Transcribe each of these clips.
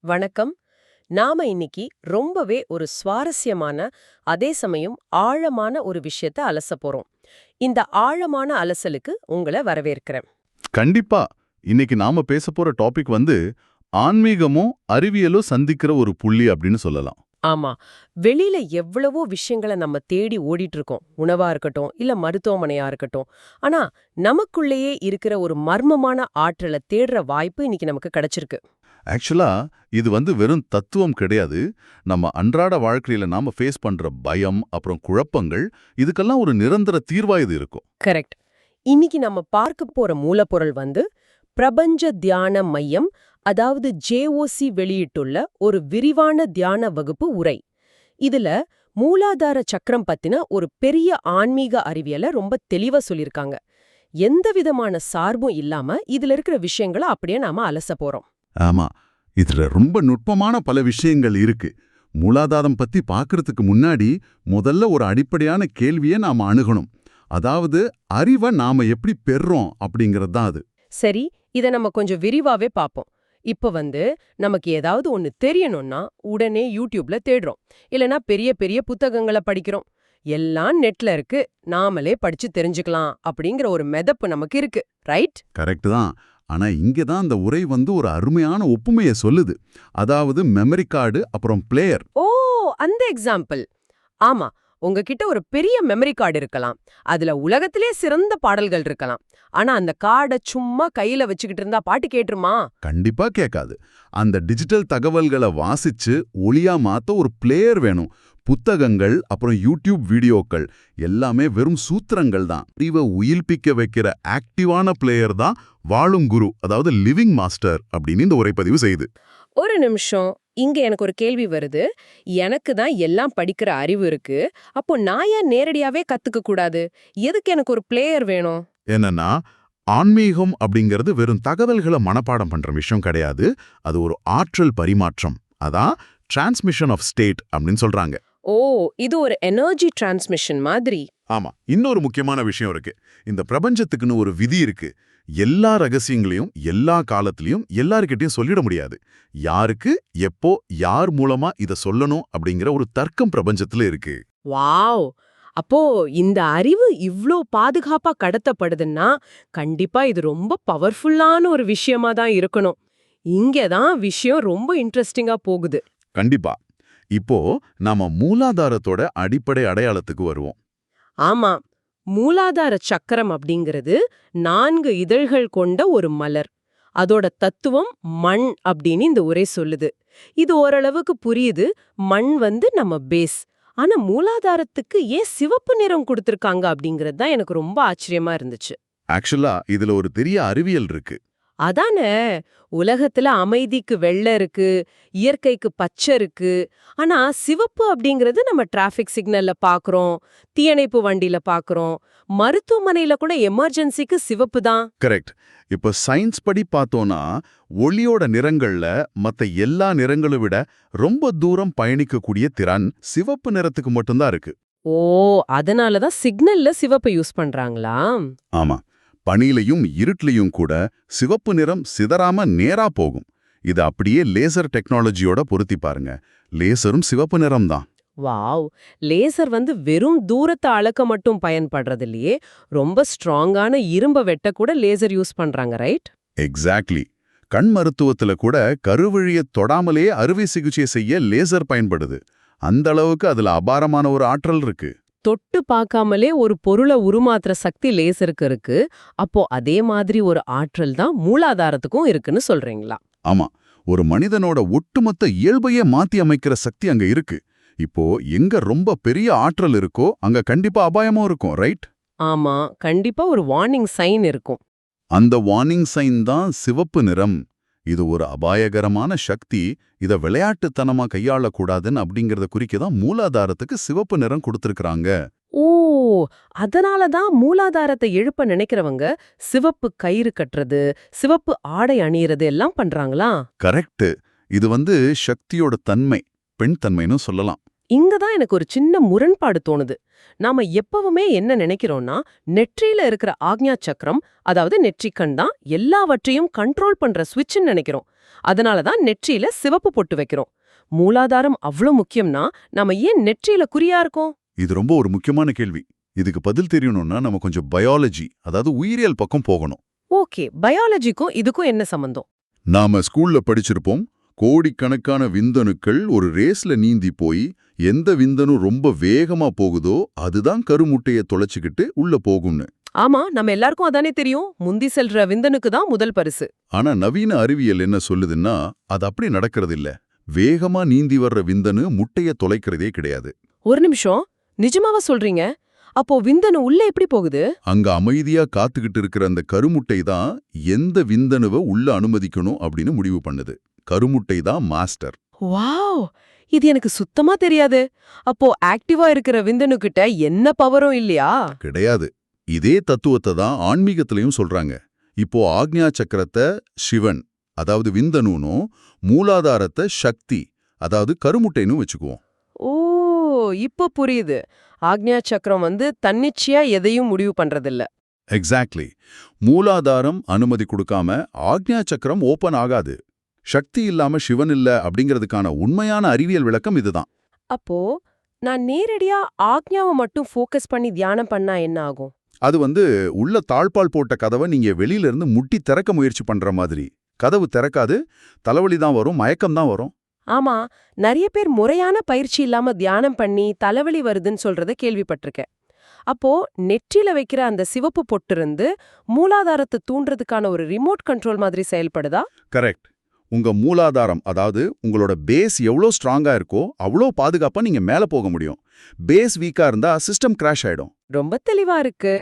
வணக்கம். நாம இன்னைக்கு ரொம்பவே ஒரு சுவாரஸ்யமான, அதே சமயம் ஆழமான ஒரு விஷயத்த அலசப் போறோம். இந்த ஆழமான அலசலுக்கு உங்கள வரவேற்கிறேன். கண்டிப்பா. இன்னைக்கு நாம பேசப் போற டாபிக் ஆன்மீகமும் அறிவியலும் சந்திக்கிற ஒரு புள்ளி அப்படின்னு சொல்லலாம். ஆமா, வெளியில எவ்வளவோ விஷயங்கள நம்ம தேடி ஓடிட்டு இருக்கோம். உணவா இருக்கட்டும், இல்ல மருத்துவமனையா இருக்கட்டும். ஆனா, நமக்குள்ளேயே இருக்கிற ஒரு மர்மமான ஆற்றல தேடுற வாய்ப்பு இன்னைக்கு நமக்கு கிடைச்சிருக்கு. ஆக்சுவலா இது வெறும் தத்துவம் கிடையாது. நம்ம அன்றாட வாழ்க்கையில நாம ஃபேஸ் பண்ற பயம், அப்புறம் குழப்பங்கள், இதுக்கெல்லாம் ஒரு நிரந்தர தீர்வா இது இருக்கும். கரெக்ட். இன்னைக்கு நம்ம பார்க்க போற மூலப்பொருள் பிரபஞ்ச தியான மையம், அதாவது ஜேஓசி வெளியிட்டுள்ள ஒரு விரிவான தியான வகுப்பு உரை. இதுல மூலாதார சக்கரம் பத்தின ஒரு பெரிய ஆன்மீக அறிவியலை ரொம்ப தெளிவா சொல்லியிருக்காங்க. எந்த விதமான சார்பும் இல்லாம இதுல இருக்கிற விஷயங்களை அப்படியே நாம அலச போறோம். ஆமா, இதுல ரொம்ப நுட்பமான பல விஷயங்கள் இருக்கு. மூலாதாரம் பத்தி பார்க்கறதுக்கு முன்னாடி முதல்ல ஒரு அடிப்படையான கேள்வியை நாம அணுகணும். அதாவது அறிவை நாம எப்படி பெறுறோம் அப்படிங்கிறது தான் அது. சரி, இத நம்ம கொஞ்சம் விரிவாவே பார்ப்போம். இப்ப நமக்கு ஏதாவது ஒண்ணு தெரியணும்னா உடனே யூடியூப்ல தேடுறோம். இல்லனா பெரிய பெரிய புத்தகங்களை படிக்கிறோம். எல்லாம் நெட்ல இருக்கு, நாமளே படிச்சு தெரிஞ்சுக்கலாம் அப்படிங்கிற ஒரு மெதப்பு நமக்கு இருக்கு, ரைட்? கரெக்ட் தான். ஆனா இங்க தான் அந்த உரை ஒரு அருமையான ஒப்புமையை சொல்லுது. அதாவது மெமரி கார்டு அப்புறம் பிளேயர். ஓ, அந்த எக்ஸாம்பிள். ஆமா, உங்ககிட்ட ஒரு பெரிய மெமரி கார்டு இருக்கலாம். அதுல உலகத்திலே சிறந்த பாடல்கள் இருக்கலாம். ஆனா அந்த கார்டை சும்மா கையில வச்சுக்கிட்டு இருந்தா பாட்டு கேட்டுருமா? கண்டிப்பா கேட்காது. அந்த டிஜிட்டல் தகவல்களை வாசிச்சு ஒளியா மாத்த ஒரு பிளேயர் வேணும். புத்தகங்கள் அப்புறம் யூடியூப் வீடியோக்கள் எல்லாமே வெறும் சூத்திரங்கள் தான். அறிவை உயிர்ப்பிக்க வைக்கிற ஆக்டிவான பிளேயர் தான் வாழும் குரு, அதாவது லிவிங் மாஸ்டர் அப்படின்னு இந்த உரைப்பதிவு செய்யுது. ஒரு நிமிஷம், இங்க எனக்கு ஒரு கேள்வி வருது. எனக்கு தான் எல்லாம் படிக்கிற அறிவு இருக்கு. அப்போ நான் ஏன் நேரடியாவே கத்துக்க கூடாது? எதுக்கு எனக்கு ஒரு பிளேயர் வேணும்? என்னன்னா, ஆன்மீகம் அப்படிங்கிறது வெறும் தகவல்களை மனப்பாடம் பண்ற விஷயம் கிடையாது. அது ஒரு ஆற்றல் பரிமாற்றம். அதான் டிரான்ஸ்மிஷன் ஆஃப் ஸ்டேட் அப்படின்னு சொல்றாங்க. ஓ, இது ஒரு எனர்ஜி டிரான்ஸ்மிஷன் மாதிரி. ஆமா, இன்னொரு முக்கியமான விஷயம் இருக்கு. இந்த பிரபஞ்சத்துக்குன்னு ஒரு விதி இருக்கு. எல்லா ரகசியங்களையும் எல்லா காலத்திலையும் எல்லார்கிட்டயும் சொல்லிட முடியாது. யாருக்கு எப்போ யார் மூலமா இத சொல்லணும் அப்படிங்கிற ஒரு தர்க்கம் பிரபஞ்சத்துல இருக்கு. வாவ்! அப்போ இந்த அறிவு இவ்ளோ பாதுகாப்பா கடத்தப்படுதுன்னா, கண்டிப்பா இது ரொம்ப பவர்ஃபுல்லான ஒரு விஷயமா தான் இருக்கணும். இங்க தான் விஷயம் ரொம்ப இன்ட்ரெஸ்டிங்கா போகுது. கண்டிப்பா. இப்போ நாம மூலாதாரத்தோட அடிப்படை அடையாளத்துக்கு வருவோம். ஆமா, மூலாதார சக்கரம் அப்படிங்கிறது 4 இதழ்கள் கொண்ட ஒரு மலர். அதோட தத்துவம் மண் அப்படின்னு இந்த உரை சொல்லுது. இது ஓரளவுக்கு புரியுது. மண் நம்ம பேஸ். ஆனா மூலாதாரத்துக்கு ஏன் சிவப்பு நிறம் கொடுத்திருக்காங்க அப்படிங்கிறது தான் எனக்கு ரொம்ப ஆச்சரியமா இருந்துச்சு. ஆக்சுவலா இதுல ஒரு பெரிய அறிவியல் இருக்கு. அதானே, உலகத்துல அமைதிக்கு வெள்ளை இருக்கு, இயற்கைக்கு பச்சை இருக்கு. ஆனா சிவப்பு அப்படிங்கிறது நம்ம டிராஃபிக் சிக்னல்ல பாக்குறோம், தீயணைப்பு வண்டியில பாக்குறோம், மருத்துவமனையில கூட எமர்ஜென்சிக்கு சிவப்பு தான். கரெக்ட். இப்ப சயின்ஸ் படி பார்த்தோம்னா, ஒளியோட நிறங்கள்ல மத்த எல்லா நிறங்களை விட ரொம்ப தூரம் பயணிக்கக்கூடிய திறன் சிவப்பு நிறத்துக்கு மட்டும்தான் இருக்கு. ஓ, அதனாலதான் சிக்னல்ல சிவப்பை யூஸ் பண்றாங்களா? ஆமா, பனிலையும் இருட்லையும் கூட சிவப்பு நிறம் சிதறாம நேரா போகும். இது அப்படியே லேசர் டெக்னாலஜியோட பொருத்தி பாருங்க. லேசரும் சிவப்பு நிறம் தான். வாவ்! லேசர் வெறும் தூரத்தை அளக்க மட்டும் பயன்படுறது இல்லையே, ரொம்ப ஸ்ட்ராங்கான இரும்ப வெட்ட கூட லேசர் யூஸ் பண்றாங்க, ரைட்? எக்ஸாக்ட்லி. கண் மருத்துவத்துல கூட கருவழிய தொடாமலே அறுவை சிகிச்சை செய்ய லேசர் பயன்படுது. அந்த அளவுக்கு அதுல அபாரமான ஒரு ஆற்றல் இருக்கு. தொட்டு பார்க்காமலே ஒரு பொருளை உருமாத்துற சக்தி லேசருக்கு இருக்கு. அப்போ அதே மாதிரி ஒரு ஆற்றல் தான் மூலாதாரத்துக்கும் இருக்குன்னு சொல்றீங்களா? ஆமா, ஒரு மனிதனோட ஒட்டுமொத்த இயல்பையே மாத்தி அமைக்கிற சக்தி அங்க இருக்கு. இப்போ எங்க ரொம்ப பெரிய ஆற்றல் இருக்கோ அங்க கண்டிப்பா அபாயமும் இருக்கும், ரைட்? ஆமா, கண்டிப்பா ஒரு வார்னிங் சைன் இருக்கும். அந்த வார்னிங் சைன் தான் சிவப்பு நிறம். இது ஒரு அபாயகரமான சக்தி. இத விளையாட்டுத்தனமா கையாளக்கூடாதுன்னு அப்படிங்கறத குறிக்க தான் மூலாதாரத்துக்கு சிவப்பு நிறம் கொடுத்திருக்காங்க. ஓ, அதனாலதான் மூலாதாரத்தை எழுப்ப நினைக்கிறவங்க சிவப்பு கயிறு கட்டுறது, சிவப்பு ஆடை அணியறது எல்லாம் பண்றாங்களா? கரெக்ட். இது சக்தியோட தன்மை, பெண் தன்மைன்னு சொல்லலாம். இங்கதான் எனக்கு ஒரு சின்ன முரண்பாடு தோணுது. நாம எப்பவுமே என்ன நினைக்கிறோம்னா, நெற்றியில இருக்கிற ஆக்ஞா சக்கரம், அதாவது நெற்றிக்கண் தான் எல்லாவற்றையும் கண்ட்ரோல் பண்ற ஸ்விட்ச்னு நினைக்கிறோம். அதனாலதான் நெற்றியில சிவப்பு பொட்டு வைக்கிறோம். மூலாதாரம் அவ்ளோ முக்கியம்னா நாம ஏன் நெற்றியில குறியா இருக்கோம்? இது ரொம்ப ஒரு முக்கியமான கேள்வி. இதுக்கு பதில் தெரியணும்னா நம்ம கொஞ்சம் பயாலஜி, அதாவது உயிரியல் பக்கம் போகணும். ஓகே, பயாலஜிக்கும் இதுக்கும் என்ன சம்பந்தம்? நாம ஸ்கூல்ல படிச்சிருப்போம், கோடிக்கணக்கான விந்தணுக்கள் ஒரு ரேஸ்ல நீந்தி போய் எந்த விந்தணு ரொம்ப வேகமா போகுதோ அதுதான் கருமுட்டைய தொலைச்சுக்கிட்டு உள்ள போகும்னு. ஆமா, நம்ம எல்லாருக்கும் அதானே தெரியும். முந்தி செல்ற விந்தனுக்கு தான் முதல் பரிசு. ஆனா நவீன அறிவியல் என்ன சொல்லுதுன்னா அது அப்படி நடக்கிறதில்ல. வேகமா நீந்தி வர்ற விந்தணு முட்டைய தொலைக்கிறதே கிடையாது. ஒரு நிமிஷம், நிஜமாவா சொல்றீங்க? அப்போ விந்தணு உள்ள எப்படி போகுது? அங்க அமைதியா காத்துக்கிட்டு இருக்கிற அந்த கருமுட்டை தான் எந்த விந்தணுவை உள்ள அனுமதிக்கணும் அப்படின்னு முடிவு பண்ணுது. கருமுட்டை தான் மாஸ்டர். வாவ், இது எனக்கு சுத்தமா தெரியாது. அப்போ ஆக்டிவா இருக்கிற விந்தணு கிட்ட என்ன பவரும் இல்லையா? கிடையாது. இதே தத்துவத்தை தான் ஆன்மீகத்திலையும் சொல்றாங்க. இப்போ ஆக்ஞா சக்கரத்தை சிவன், அதாவது விந்தணுனும், மூலாதாரத்தை சக்தி, அதாவது கருமுட்டைன்னு வச்சுக்குவோம். ஓ, இப்ப புரியுது. ஆக்ஞா சக்கரம் தன்னிச்சையா எதையும் முடிவு பண்றதில்ல. எக்ஸாக்ட்லி. மூலாதாரம் அனுமதி கொடுக்காம ஆக்ஞா சக்கரம் ஓபன் ஆகாது. சக்தி இல்லாம சிவன் இல்ல அப்படிங்கிறதுக்கான உண்மையான அறிவியல் விளக்கம் இதுதான். அப்போ நான் நேரடியா ஆக்ஞாவை மட்டும் ஃபோக்கஸ் பண்ணி தியானம் பண்ணா என்ன ஆகும்? அது உள்ள தாழ்பால் போட்ட கதவை நீங்க வெளியில இருந்து முட்டி திறக்க முயற்சி பண்ற மாதிரி. கதவு திறக்காது, தலைவலி தான் வரும், மயக்கம் தான் வரும். ஆமா, நிறைய பேர் முறையான பயிற்சி இல்லாம தியானம் பண்ணி தலைவலி வருதுன்னு சொல்றத கேள்விப்பட்டிருக்கேன். அப்போ நெற்றில வைக்கிற அந்த சிவப்பு பொட்டு மூலாதாரத்தை தூண்டுறதுக்கான ஒரு ரிமோட் கண்ட்ரோல் மாதிரி செயல்படுதா? கரெக்ட். உங்க மூலாதாரம், அதாவது உங்களோட பேஸ் எவ்வளோ ஸ்ட்ராங்கா இருக்கோ அவ்வளோ பாதுகாப்பா நீங்க மேல போக முடியும். பேஸ் வீக்கா இருந்தா சிஸ்டம் கிராஷ் ஆயிடும். ரொம்ப தெளிவா இருக்கு.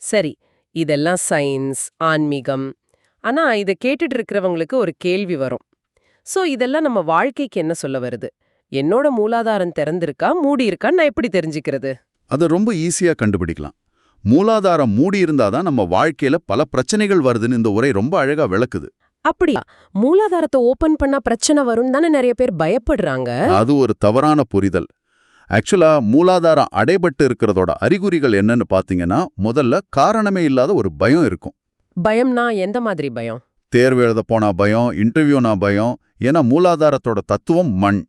சரி, இதெல்லாம் சயின்ஸ், ஆன்மீகம். ஆனா இத கேட்டுட்டு இருக்கிறவங்களுக்கு ஒரு கேள்வி வரும். சோ இதெல்லாம் நம்ம வாழ்க்கைக்கு என்ன சொல்ல வருது? என்னோட மூலாதாரம் திறந்திருக்கா மூடி இருக்கான்னு நான் எப்படி தெரிஞ்சுக்கிறது? அதை ரொம்ப ஈஸியா கண்டுபிடிக்கலாம். மூலாதாரம் மூடி இருந்தாதான் நம்ம வாழ்க்கையில பல பிரச்சனைகள் வருதுன்னு இந்த உரை ரொம்ப அழகா விளக்குது. அப்படியா? மூலாதாரத்தை ஓபன் பண்ணா பிரச்சனை வரும்னு தானே நிறைய பேர் பயப்படுறாங்க. அது ஒரு தவறான புரிதல். ஆக்சுவலா மூலாதாரம் அடைபட்டு இருக்கிறதோட அறிகுறிகள் என்னன்னு பாத்தீங்கன்னா, முதல்ல காரணமே இல்லாத ஒரு பயம் இருக்கும். பயம்னா எந்த மாதிரி பயம்? தேர்வு எழுத போனா பயம், இன்டர்வியூனா பயம். ஏன்னா மூலாதாரத்தோட தத்துவம் மண்.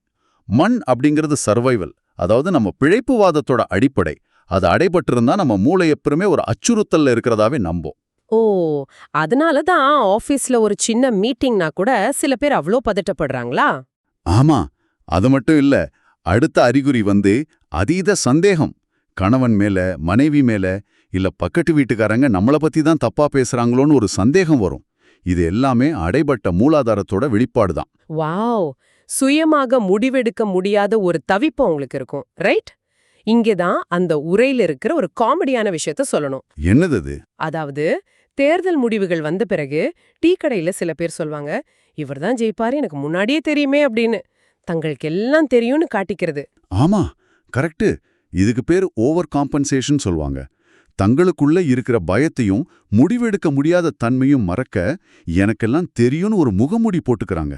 மண் அப்படிங்கிறது சர்வைவல், அதாவது நம்ம பிழைப்புவாதத்தோட அடிப்படை. அது அடைபட்டிருந்தா நம்ம மூளை எப்பவுமே ஒரு அச்சுறுத்தல்ல இருக்கிறதாவே நம்போம். ஓ, அதனால தான் ஆபீஸ்ல ஒரு சின்ன மீட்டிங்னா கூட சில பேர் அவ்ளோ பதட்டப்படுறாங்களா? ஆமா, அது மட்டும் இல்ல. அடுத்த அறிகுறி அதீத சந்தேகம். கணவன் மேல, மனைவி மேல, இல்ல பக்கத்து வீட்டுக்காரங்க நம்மள பத்தி தான் தப்பா பேசுறாங்களோன்னு ஒரு சந்தேகம் வரும். இது எல்லாமே அடைபட்ட மூலாதாரத்தோட வெளிப்பாடுதான். வாவ், சுயமாக முடிவெடுக்க முடியாத ஒரு தவிப்பு உங்களுக்கு இருக்கும், ரைட்? இங்கேதான் அந்த உரையில இருக்கிற ஒரு காமெடியான விஷயத்த சொல்லணும். என்னது அது? அதாவது தேர்தல் முடிவுகள் வந்த பிறகு டீ கடையில சில பேர் சொல்வாங்க, இவர்தான் ஜெயிப்பாரு எனக்கு முன்னாடியே தெரியுமே அப்படின்னு. தங்களுக்கு எல்லாம் தெரியும்னு காட்டிக்கிறது. ஆமா, கரெக்ட். இதுக்கு பேர் ஓவர் காம்பன்சேஷன் சொல்வாங்க. தங்களுக்குள்ள இருக்கிற பயத்தையும் முடிவெடுக்க முடியாத தன்மையும் மறக்க எனக்கெல்லாம் தெரியும்னு ஒரு முகமூடி போட்டுக்கிறாங்க.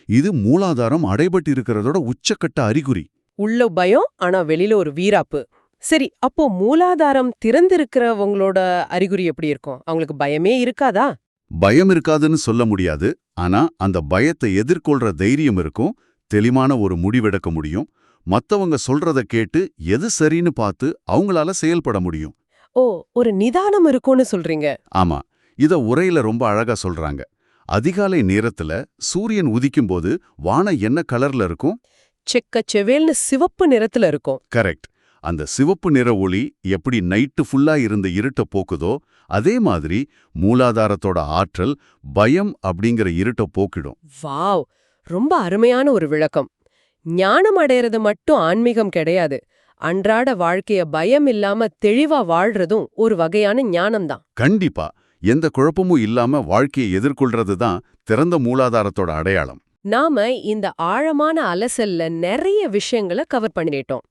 இது மூலாதாரம் அடைபட்டு இருக்கிறதோட உச்சக்கட்ட அறிகுறி. உள்ள பயம், ஆனா வெளியில ஒரு வீராப்பு. சரி, அப்போ மூலாதாரம் திறந்திருக்கிறவங்களோட அறிகுறி எப்படி இருக்கும்? அவங்களுக்கு பயமே இருக்காதா? பயம் இருக்காதுன்னு சொல்ல முடியாது. ஆனா அந்த பயத்தை எதிர்கொள்ற தைரியம் இருக்கும். தெளிவான ஒரு முடிவெடுக்க முடியும். மத்தவங்க சொல்றத கேட்டு எது சரின்னு பார்த்து அவங்களால செயல்பட முடியும். ஓ, ஒரு நிதானம் இருக்கும்னு சொல்றீங்க. ஆமா, இத உரையில ரொம்ப அழகா சொல்றாங்க. அதிகாலை நேரத்துல சூரியன் உதிக்கும்போது வானம் என்ன கலர்ல இருக்கும்? செக்க செவேல்னு சிவப்பு நிறத்துல இருக்கும். கரெக்ட். அந்த சிவப்பு நிற ஒளி எப்படி நைட்டு ஃபுல்லா இருந்த இருட்ட போக்குதோ அதே மாதிரி மூலாதாரத்தோட ஆற்றல் பயம் அப்படிங்கிற இருட்ட போக்கிடும். வாவ், ரொம்ப அருமையான ஒரு விளக்கம். ஞானம் அடையறது மட்டும் ஆன்மீகம் கிடையாது. அன்றாட வாழ்க்கைய பயம் இல்லாம தெளிவா வாழ்றதும் ஒரு வகையான ஞானம்தான். கண்டிப்பா. எந்த குழப்பமும் இல்லாம வாழ்க்கையை எதிர்கொள்றது தான் திறந்த மூலாதாரத்தோட அடையாளம். நாம இந்த ஆழமான அலசல்ல நிறைய விஷயங்களை கவர் பண்ணிட்டோம்.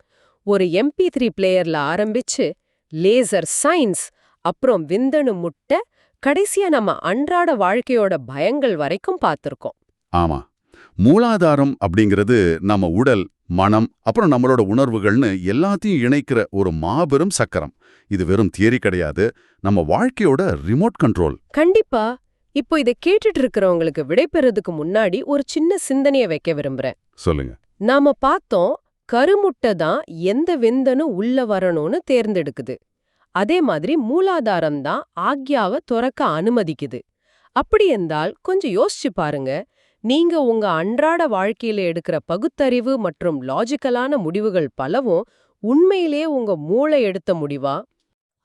ஒரு MP3 பிளேயர்ல ஆரம்பிச்சு லேசர் சயின்ஸ், அப்புறம் விந்தணு முட்டை, கடைசியா நம்ம அன்றாட வாழ்க்கையோட பயங்கள் வரைக்கும் பார்த்திருக்கோம். ஆமா, மூலாதாரம் அப்படிங்கிறது நம்ம உடல், மனம், அப்புறம் நம்மளோட உணர்வுகள்னு எல்லாத்தையும் இணைக்கிற ஒரு மாபெரும் சக்கரம். இது வெறும் தியரி கிடையாது, நம்ம வாழ்க்கையோட ரிமோட் கண்ட்ரோல். கண்டிப்பா. இப்போ இதை கேட்டுட்டு இருக்கிறவங்களுக்கு விடைபெறதுக்கு முன்னாடி ஒரு சின்ன சிந்தனைய வைக்க விரும்புறேன். சொல்லுங்க. நாம பார்த்தோம், கருமுட்டை தான் எந்த விந்தணு உள்ள வரணும்னு தேர்ந்தெடுக்குது. அதே மாதிரி மூலாதாரம் தான் ஆக்யாவை துறக்க அனுமதிக்குது. அப்படி என்றால் கொஞ்சம் யோசிச்சு பாருங்க. நீங்க உங்க அன்றாட வாழ்க்கையில எடுக்கிற பகுத்தறிவு மற்றும் லாஜிக்கலான முடிவுகள் பலவும் உண்மையிலேயே உங்க மூளை எடுத்த முடிவா?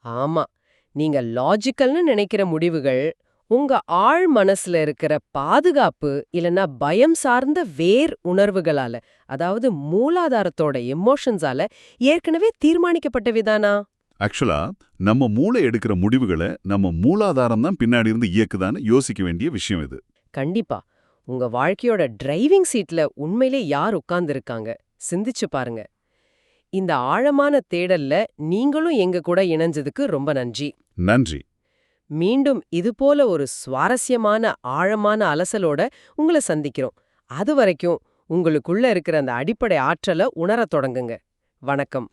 ஆமா, நீங்க லாஜிக்கல்னு நினைக்கிற முடிவுகள் உங்க ஆழ் மனசுல இருக்கிற பாதுகாப்பு இல்லனா பயம் சார்ந்த வேர் உணர்வுகளால, அதாவது மூலாதாரத்தோட எமோஷன்ஸால ஏற்கனவே தீர்மானிக்கப்பட்டவிதானா? ஆக்சுவலா நம்ம மூளை எடுக்கிற முடிவுகளை நம்ம மூலாதாரம் தான் பின்னாடி இருந்து இயக்குதான்னு யோசிக்க வேண்டிய விஷயம் இது. கண்டிப்பா. உங்க வாழ்க்கையோட டிரைவிங் சீட்ல உண்மையிலே யார் உட்கார்ந்திருக்காங்க? சிந்திச்சு பாருங்க. இந்த ஆழமான தேடல்ல நீங்களும் எங்க கூட இணைஞ்சதுக்கு ரொம்ப நன்றி. நன்றி. மீண்டும் இதுபோல ஒரு சுவாரஸ்யமான ஆழமான அலசலோட உங்களை சந்திக்கிறோம். அது வரைக்கும் உங்களுக்குள்ள இருக்கிற அந்த அடிப்படை ஆற்றலை உணரத் தொடங்குங்க. வணக்கம்.